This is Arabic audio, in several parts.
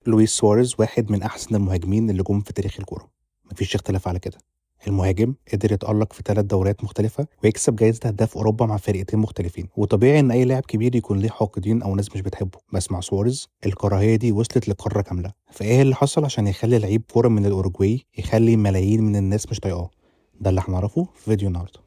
لويس سواريز واحد من أحسن المهاجمين اللي جم في تاريخ الكورة، مفيش اختلاف على كده. المهاجم قدر يتألق في 3 دوريات مختلفة ويكسب جايزة هداف أوروبا مع فرقتين مختلفين، وطبيعي إن أي لاعب كبير يكون ليه حاقدين أو ناس مش بتحبه، بس مع سواريز الكراهية دي وصلت لقارة كاملة. فإيه اللي حصل عشان يخلي لعيب كورة من الأوروجواي يخلي ملايين من الناس مش طايقاه؟ ده اللي هنعرفه في فيديو النهارده.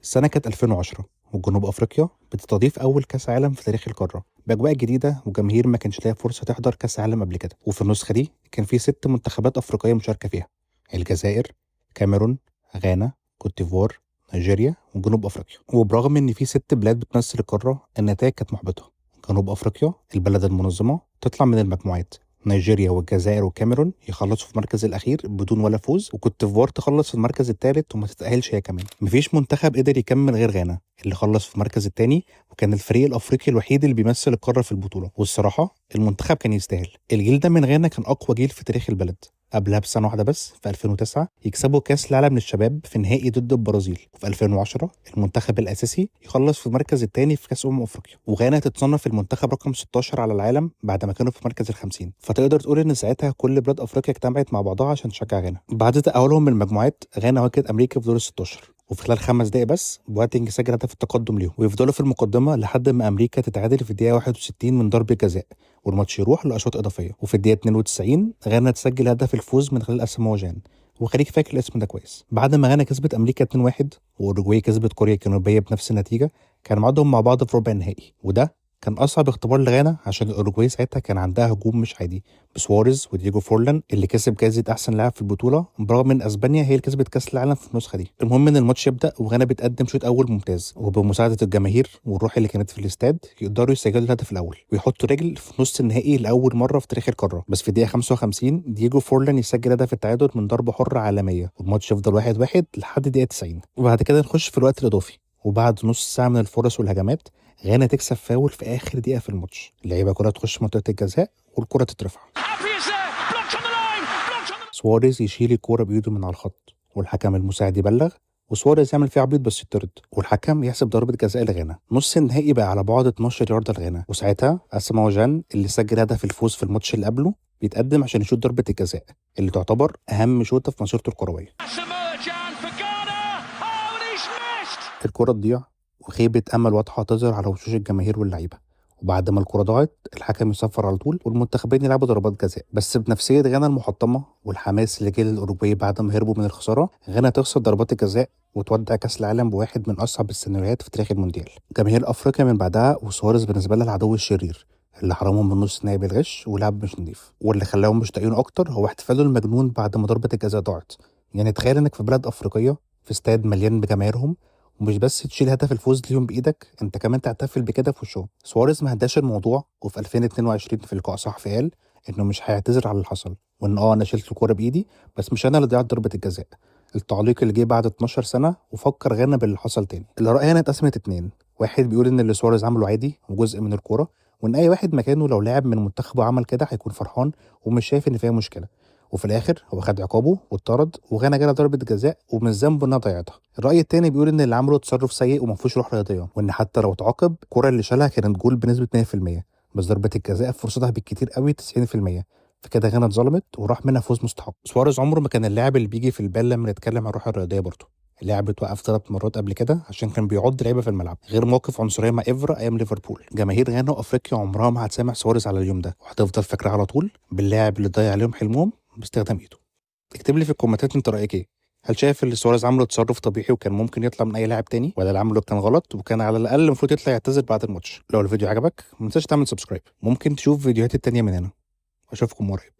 السنة كانت 2010 وجنوب أفريقيا بتستضيف أول كأس عالم في تاريخ القارة بأجواء جديدة وجماهير ما كانش ليها فرصة تحضر كأس عالم قبل كده. وفي النسخة دي كان في 6 منتخبات أفريقية مشاركة فيها: الجزائر، كاميرون، غانا، كوت ديفوار، نيجيريا وجنوب أفريقيا. وبرغم إن في 6 بلاد بتمثل القارة النتائج كانت محبطة. جنوب أفريقيا البلد المنظمة تطلع من المجموعات، نيجيريا والجزائر والكاميرون يخلصوا في المركز الاخير بدون ولا فوز، وكوت ديفوار تخلص في المركز الثالث وما تتاهلش هي كمان. مفيش منتخب قدر يكمل غير غانا اللي خلص في المركز الثاني، وكان الفريق الافريقي الوحيد اللي بيمثل القاره في البطوله. والصراحه المنتخب كان يستاهل. الجيل ده من غانا كان اقوى جيل في تاريخ البلد. قبلها بسنه واحده بس في 2009 يكسبوا كاس العالم للشباب في نهائي ضد البرازيل، وفي 2010 المنتخب الاساسي يخلص في المركز الثاني في كاس افريقيا، وغانا تتصنف المنتخب رقم 16 على العالم بعد ما كانوا في المركز ال50. فتقدر تقول ان ساعتها كل بلاد افريقيا اجتمعت مع بعضها عشان تشجع غانا. بعد تاهلهم من المجموعات غانا واجهت امريكا في دور ال16، وفي خلال 5 دقايق بس بواتينج سجل هدف التقدم ليهم، ويفضلوا في المقدمه لحد ما امريكا تتعادل في الدقيقه 61 من ضربه جزاء، والماتش يروح لاشواط اضافيه. وفي الدقيقه 92 غانا تسجل هدف الفوز من خلال اسامه جان، وخليك فاكر الاسم ده كويس. بعد ما غانا كسبت امريكا 2-1 واوروجواي كسبت كوريا الجنوبيه بنفس النتيجه، كان معادهم مع بعض في ربع النهائي. وده كان اصعب اختبار لغانا عشان الاوروجواي ساعتها كان عندها هجوم مش عادي بسواريز ودييجو فورلان اللي كسب جائزه احسن لاعب في البطوله، برغم ان اسبانيا هي اللي كسبت كاس العالم في النسخه دي. المهم ان الماتش يبدا وغانا بتقدم شوط اول ممتاز، وبمساعده الجماهير والروح اللي كانت في الاستاد يقدروا يسجلوا الهدف الاول ويحطوا رجل في نص النهائي لاول مره في تاريخ القاره. بس في الدقيقه 55 دييجو فورلان يسجل هدف التعادل من ضربه حره عالميه، والماتش يفضل 1-1 لحد الدقيقه 90. وبعد كده نخش في الوقت الاضافي، وبعد نص ساعه من الفرص والهجمات غانا تكسب فاول في اخر دقيقه في الماتش. اللعيبه كلها تخش منطقه الجزاء والكره تترفع، سواريز يشيل الكوره بايده من على الخط والحكم المساعد يبلغ، وسواريز يعمل فيه عبيط بس يطرد، والحكم يحسب ضربه جزاء لغانا. نص النهائي بقى على بعد 12 يارده لغانا، وساعتها اسامه جان اللي سجل هدف الفوز في الماتش اللي قبله بيتقدم عشان يشوط ضربه الجزاء اللي تعتبر اهم شوطه في مسيرته الكرويه. الكره تضيع وخيبة أمل واضحة تظهر على وشوش الجماهير واللعيبة، وبعد ما الكرة ضاعت الحكم يصفر على طول والمنتخبين يلعبوا ضربات جزاء. بس بنفسية غانا المحطمة والحماس اللي جه للأوروجواي بعد ما هربوا من الخسارة، غانا تخسر ضربات الجزاء وتودع كأس العالم بواحد من أصعب السيناريوهات في تاريخ المونديال. جماهير أفريقيا من بعدها وسواريز بالنسبة لها العدو الشرير اللي حرمهم من نص النهائي بالغش ولعب مش نضيف، واللي خلاهم مش طايقينه أكتر هو احتفاله المجنون بعد ما ضربة الجزاء ضاعت. يعني تخيل إنك في بلاد أفريقية في استاد مليان بجماهيرهم، ومش بس تشيل هدف الفوز ليهم بايدك، انت كمان تعترف بكده في وشهم. سواريز ما هداش الموضوع، وفي 2022 في لقاء صحفي قال انه مش هيعتذر على اللي حصل، وان انا شلت الكوره بايدي بس مش انا اللي ضيعت ضربه الجزاء. التعليق اللي جه بعد 12 سنه وفكر غانا باللي حصل تاني. الاراء هنا اتقسمت اتنين، واحد بيقول ان اللي سواريز عمله عادي وجزء من الكوره، وان اي واحد مكانه لو لاعب من منتخبه عمل كده هيكون فرحان ومش شايف ان فيها مشكله. وفي الاخر هو خد عقابه واتطرد وغانا جاله ضربه جزاء ومن ذنبه انها ضيعتها. الراي التاني بيقول ان اللي عمله تصرف سيء وما فيهوش روح رياضيه، وان حتى لو اتعاقب الكره اللي شالها كانت جول بنسبه 100%، بس ضربه الجزاء فرصتها بالكتير قوي 90%، فكده غانا اتظلمت وراح منها فوز مستحق. سواريز عمره ما كان اللاعب اللي بيجي في البال لما نتكلم عن الروح الرياضيه. برضه اللاعب اتوقف 3 مرات قبل كده عشان كان بيعض لعيبه في الملعب، غير موقف عنصريه مع ايفرا ايام ليفربول. جماهير غانا وافريقيا عمرها ما هتسامح سواريز على اليوم ده، وهتفضل فاكره على طول باللاعب اللي ضيع عليهم حلمهم باستخدام ايده. اكتب لي في الكومنتات انت رايك ايه. هل شايف اللي سواريز عمله تصرف طبيعي وكان ممكن يطلع من اي لاعب تاني، ولا اللي عمله كان غلط وكان على الاقل المفروض يطلع يعتذر بعد الماتش؟ لو الفيديو عجبك ما تنساش تعمل سبسكرايب، ممكن تشوف فيديوهات التانية من هنا. اشوفكم قريب.